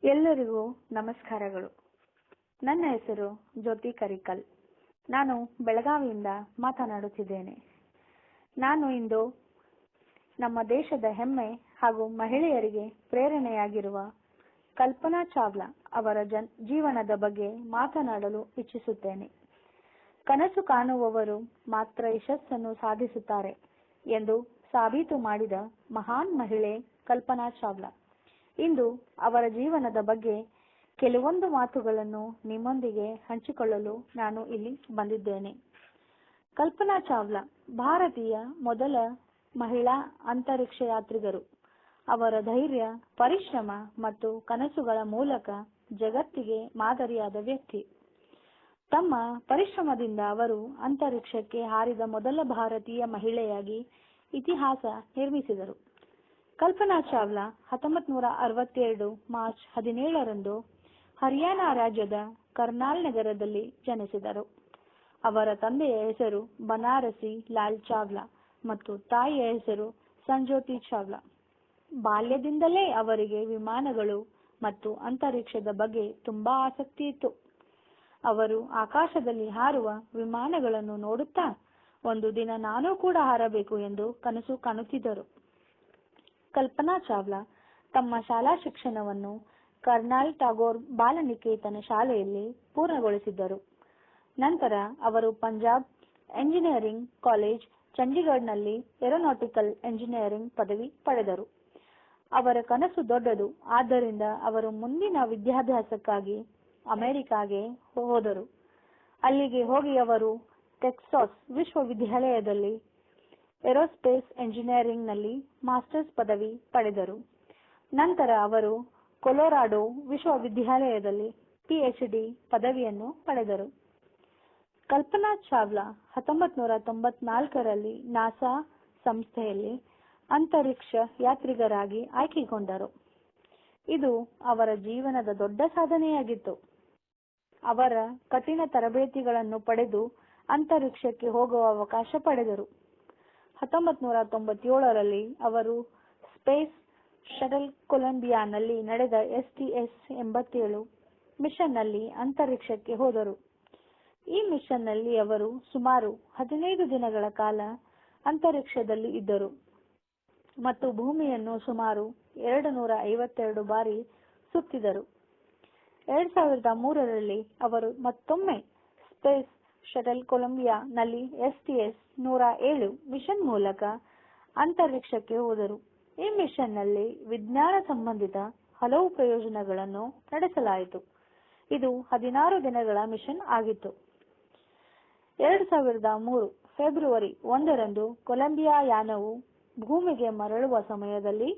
ಎಲ್ಲರಿಗೂ ನಮಸ್ಕಾರಗಳು. ನನ್ನ ಹೆಸರು ಜ್ಯೋತಿ ಕರಿಕಲ್. ನಾನು ಬೆಳಗಾವಿಯಿಂದ ಮಾತನಾಡುತ್ತಿದ್ದೇನೆ. ನಾನು ಇಂದು ನಮ್ಮ ದೇಶದ ಹೆಮ್ಮೆ ಹಾಗೂ ಮಹಿಳೆಯರಿಗೆ ಪ್ರೇರಣೆಯಾಗಿರುವ ಕಲ್ಪನಾ ಚಾವ್ಲಾ ಅವರ ಜೀವನದ ಬಗ್ಗೆ ಮಾತನಾಡಲು ಇಚ್ಛಿಸುತ್ತೇನೆ. ಕನಸು ಕಾಣುವವರು ಮಾತ್ರ ಯಶಸ್ಸನ್ನು ಸಾಧಿಸುತ್ತಾರೆ ಎಂದು ಸಾಬೀತು ಮಾಡಿದ ಮಹಾನ್ ಮಹಿಳೆ ಕಲ್ಪನಾ ಚಾವ್ಲಾ. ಇಂದು ಅವರ ಜೀವನದ ಬಗ್ಗೆ ಕೆಲವೊಂದು ಮಾತುಗಳನ್ನು ನಿಮ್ಮೊಂದಿಗೆ ಹಂಚಿಕೊಳ್ಳಲು ನಾನು ಇಲ್ಲಿ ಬಂದಿದ್ದೇನೆ. ಕಲ್ಪನಾ ಚಾವ್ಲಾ ಭಾರತೀಯ ಮೊದಲ ಮಹಿಳಾ ಅಂತರಿಕ್ಷ ಯಾತ್ರಿಗರು. ಅವರ ಧೈರ್ಯ, ಪರಿಶ್ರಮ ಮತ್ತು ಕನಸುಗಳ ಮೂಲಕ ಜಗತ್ತಿಗೆ ಮಾದರಿಯಾದ ವ್ಯಕ್ತಿ. ತಮ್ಮ ಪರಿಶ್ರಮದಿಂದ ಅವರು ಅಂತರಿಕ್ಷಕ್ಕೆ ಹಾರಿದ ಮೊದಲ ಭಾರತೀಯ ಮಹಿಳೆಯಾಗಿ ಇತಿಹಾಸ ನಿರ್ಮಿಸಿದರು. ಕಲ್ಪನಾ ಚಾವ್ಲಾ 1962 ಮಾರ್ಚ್ 17ರಂದು ಹರಿಯಾಣ ರಾಜ್ಯದ ಕರ್ನಾಲ್ ನಗರದಲ್ಲಿ ಜನಿಸಿದರು. ಅವರ ತಂದೆಯ ಹೆಸರು ಬನಾರಸಿ ಲಾಲ್ ಚಾವ್ಲಾ ಮತ್ತು ತಾಯಿಯ ಹೆಸರು ಸಂಜೋತಿ ಚಾವ್ಲಾ. ಬಾಲ್ಯದಿಂದಲೇ ಅವರಿಗೆ ವಿಮಾನಗಳು ಮತ್ತು ಅಂತರಿಕ್ಷದ ಬಗ್ಗೆ ತುಂಬಾ ಆಸಕ್ತಿ ಇತ್ತು. ಅವರು ಆಕಾಶದಲ್ಲಿ ಹಾರುವ ವಿಮಾನಗಳನ್ನು ನೋಡುತ್ತಾ ಒಂದು ದಿನ ನಾನೂ ಕೂಡ ಹಾರಬೇಕು ಎಂದು ಕನಸು ಕಾಣುತ್ತಿದ್ದರು. ಕಲ್ಪನಾ ಚಾವ್ಲಾ ತಮ್ಮ ಶಾಲಾ ಶಿಕ್ಷಣವನ್ನು ಕರ್ನಾಲ್ ಟಾಗೋರ್ ಬಾಲನಿಕೇತನ ಶಾಲೆಯಲ್ಲಿ ಪೂರ್ಣಗೊಳಿಸಿದ್ದರು. ನಂತರ ಅವರು ಪಂಜಾಬ್ ಎಂಜಿನಿಯರಿಂಗ್ ಕಾಲೇಜ್ ಚಂಡೀಗಢ್ನಲ್ಲಿ ಏರೋನಾಟಿಕಲ್ ಎಂಜಿನಿಯರಿಂಗ್ ಪದವಿ ಪಡೆದರು. ಅವರ ಕನಸು ದೊಡ್ಡದು, ಆದ್ದರಿಂದ ಅವರು ಮುಂದಿನ ವಿದ್ಯಾಭ್ಯಾಸಕ್ಕಾಗಿ ಅಮೆರಿಕಾಗೆ ಹೋದರು. ಅಲ್ಲಿಗೆ ಹೋಗಿ ಅವರು ಟೆಕ್ಸಾಸ್ ವಿಶ್ವವಿದ್ಯಾಲಯದಲ್ಲಿ ಏರೋಸ್ಪೇಸ್ ಎಂಜಿನಿಯರಿಂಗ್ ನಲ್ಲಿ ಮಾಸ್ಟರ್ಸ್ ಪದವಿ ಪಡೆದರು. ನಂತರ ಅವರು ಕೊಲೊರಾಡೋ ವಿಶ್ವವಿದ್ಯಾಲಯದಲ್ಲಿ PhD ಪದವಿಯನ್ನು ಪಡೆದರು. ಕಲ್ಪನಾ ಚಾವ್ಲಾ 1994ರಲ್ಲಿ ನಾಸಾ ಸಂಸ್ಥೆಯಲ್ಲಿ ಅಂತರಿಕ್ಷ ಯಾತ್ರಿಗರಾಗಿ ಆಯ್ಕೆಗೊಂಡರು. ಇದು ಅವರ ಜೀವನದ ದೊಡ್ಡ ಸಾಧನೆಯಾಗಿತ್ತು. ಅವರ ಕಠಿಣ ತರಬೇತಿಗಳನ್ನು ಪಡೆದು ಅಂತರಿಕ್ಷಕ್ಕೆ ಹೋಗುವ ಅವಕಾಶ ಪಡೆದರು. 1997ರಲ್ಲಿ ಅವರು ಸ್ಪೇಸ್ ಶಟಲ್ ಕೊಲಂಬಿಯಾನಲ್ಲಿ ನಡೆದ STS-87 ಮಿಷನ್ ನಲ್ಲಿ ಅಂತರಿಕ್ಷಕ್ಕೆ ಹೋದರು. ಈ ಮಿಷನ್ ನಲ್ಲಿ ಅವರು ಸುಮಾರು 15 ದಿನಗಳ ಕಾಲ ಅಂತರಿಕ್ಷದಲ್ಲಿ ಇದ್ದರು ಮತ್ತು ಭೂಮಿಯನ್ನು ಸುಮಾರು 252 ಬಾರಿ ಸುತ್ತಿದರು. 2003ರಲ್ಲಿ ಅವರು ಮತ್ತೊಮ್ಮೆ ಸ್ಪೇಸ್ ಶಟಲ್ ಕೊಲಂಬಿಯಾ ನಲ್ಲಿ STS-107 ಮಿಷನ್ ಮೂಲಕ ಅಂತರಿಕ್ಷಕ್ಕೆ ಹೋದರು. ಈ ಮಿಷನ್ ನಲ್ಲಿ ವಿಜ್ಞಾನ ಸಂಬಂಧಿತ ಹಲವು ಪ್ರಯೋಗಗಳನ್ನು ನಡೆಸಲಾಯಿತು. ಇದು 16 ದಿನಗಳ ಮಿಷನ್ ಆಗಿತ್ತು. 2003 ಫೆಬ್ರವರಿ 1ರಂದು ಕೊಲಂಬಿಯಾ ಯಾನವು ಭೂಮಿಗೆ ಮರಳುವ ಸಮಯದಲ್ಲಿ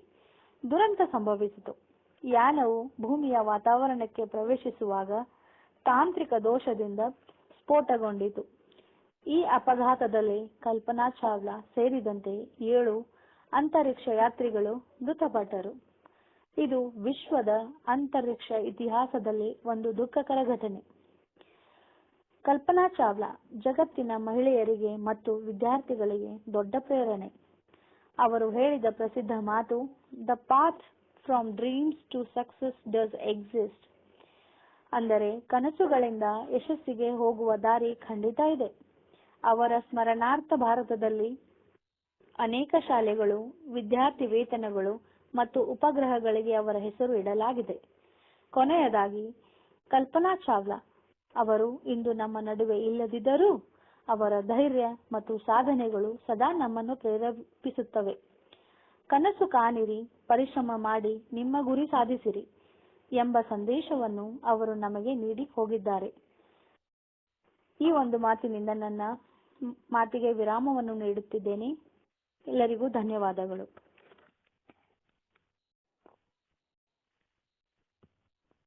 ದುರಂತ ಸಂಭವಿಸಿತು. ಯಾನವು ಭೂಮಿಯ ವಾತಾವರಣಕ್ಕೆ ಪ್ರವೇಶಿಸುವಾಗ ತಾಂತ್ರಿಕ ದೋಷದಿಂದ ಸ್ಫೋಟಗೊಂಡಿತು. ಈ ಅಪಘಾತದಲ್ಲಿ ಕಲ್ಪನಾ ಚಾವ್ಲಾ ಸೇರಿದಂತೆ 7 ಅಂತರಿಕ್ಷ ಯಾತ್ರಿಗಳು ಮೃತಪಟ್ಟರು. ಇದು ವಿಶ್ವದ ಅಂತರಿಕ್ಷ ಇತಿಹಾಸದಲ್ಲಿ ಒಂದು ದುಃಖಕರ ಘಟನೆ. ಕಲ್ಪನಾ ಚಾವ್ಲಾ ಜಗತ್ತಿನ ಮಹಿಳೆಯರಿಗೆ ಮತ್ತು ವಿದ್ಯಾರ್ಥಿಗಳಿಗೆ ದೊಡ್ಡ ಪ್ರೇರಣೆ. ಅವರು ಹೇಳಿದ ಪ್ರಸಿದ್ಧ ಮಾತು, "the path from dreams to success does exist", ಅಂದರೆ ಕನಸುಗಳಿಂದ ಯಶಸ್ಸಿಗೆ ಹೋಗುವ ದಾರಿ ಖಂಡಿತ ಇದೆ. ಅವರ ಸ್ಮರಣಾರ್ಥ ಭಾರತದಲ್ಲಿ ಅನೇಕ ಶಾಲೆಗಳು, ವಿದ್ಯಾರ್ಥಿ ವೇತನಗಳು ಮತ್ತು ಉಪಗ್ರಹಗಳಿಗೆ ಅವರ ಹೆಸರು ಇಡಲಾಗಿದೆ. ಕೊನೆಯದಾಗಿ, ಕಲ್ಪನಾ ಚಾವ್ಲಾ ಅವರು ಇಂದು ನಮ್ಮ ನಡುವೆ ಇಲ್ಲದಿದ್ದರೂ ಅವರ ಧೈರ್ಯ ಮತ್ತು ಸಾಧನೆಗಳು ಸದಾ ನಮ್ಮನ್ನು ಪ್ರೇರೇಪಿಸುತ್ತವೆ. ಕನಸು ಕಾಣಿರಿ, ಪರಿಶ್ರಮ ಮಾಡಿ, ನಿಮ್ಮ ಗುರಿ ಸಾಧಿಸಿರಿ ಎಂಬ ಸಂದೇಶವನ್ನು ಅವರು ನಮಗೆ ನೀಡಿ ಹೋಗಿದ್ದಾರೆ. ಈ ಒಂದು ಮಾತಿನಿಂದ ನನ್ನ ಮಾತಿಗೆ ವಿರಾಮವನ್ನು ನೀಡುತ್ತಿದ್ದೇನೆ. ಎಲ್ಲರಿಗೂ ಧನ್ಯವಾದಗಳು.